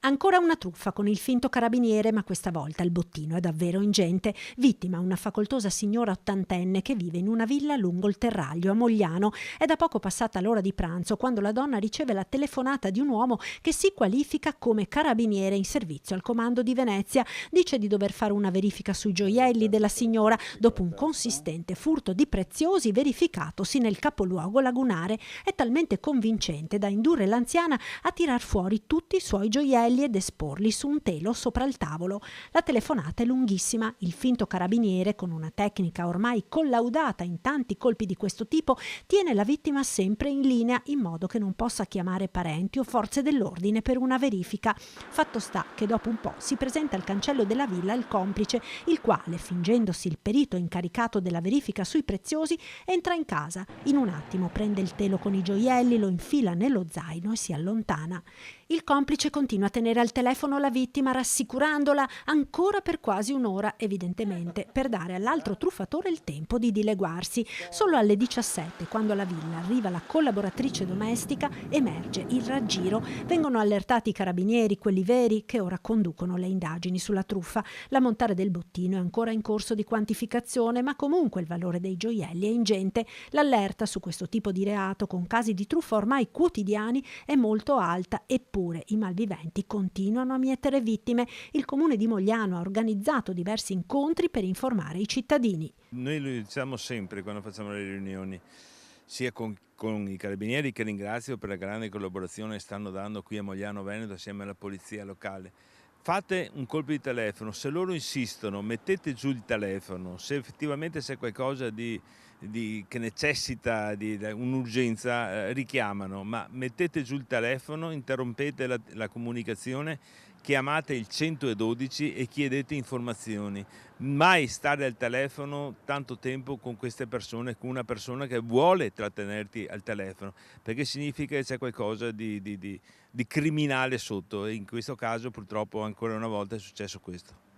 Ancora una truffa con il finto carabiniere, ma questa volta il bottino è davvero ingente. Vittima una facoltosa signora ottantenne che vive in una villa lungo il Terraglio a Mogliano. È da poco passata l'ora di pranzo quando la donna riceve la telefonata di un uomo che si qualifica come carabiniere in servizio al comando di Venezia. Dice di dover fare una verifica sui gioielli della signora dopo un consistente furto di preziosi verificatosi nel capoluogo lagunare. È talmente convincente da indurre l'anziana a tirar fuori tutti i suoi gioielli ed esporli su un telo sopra il tavolo. La telefonata è lunghissima. Il finto carabiniere, con una tecnica ormai collaudata in tanti colpi di questo tipo, tiene la vittima sempre in linea in modo che non possa chiamare parenti o forze dell'ordine per una verifica. Fatto sta che dopo un po' si presenta al cancello della villa il complice, il quale, fingendosi il perito incaricato della verifica sui preziosi, entra in casa. In un attimo prende il telo con i gioielli, lo infila nello zaino e si allontana. Il complice continua a tenere al telefono la vittima, rassicurandola ancora per quasi un'ora, evidentemente per dare all'altro truffatore il tempo di dileguarsi. Solo alle 17, quando alla villa arriva la collaboratrice domestica, emerge il raggiro. Vengono allertati i carabinieri, quelli veri, che ora conducono le indagini sulla truffa. L'ammontare del bottino è ancora in corso di quantificazione, ma comunque il valore dei gioielli è ingente. L'allerta su questo tipo di reato, con casi di truffa ormai quotidiani, è molto alta, eppure i malviventi continuano a mietere vittime. Il comune di Mogliano ha organizzato diversi incontri per informare i cittadini. Noi lo diciamo sempre quando facciamo le riunioni, sia con i carabinieri, che ringrazio per la grande collaborazione che stanno dando qui a Mogliano Veneto assieme alla polizia locale. Fate un colpo di telefono, se loro insistono mettete giù il telefono, se effettivamente c'è qualcosa che necessita di un'urgenza, richiamano, ma mettete giù il telefono, interrompete la comunicazione, chiamate il 112 e chiedete informazioni. Mai stare al telefono tanto tempo con queste persone, con una persona che vuole trattenerti al telefono, perché significa che c'è qualcosa di criminale sotto, e in questo caso purtroppo ancora una volta è successo questo.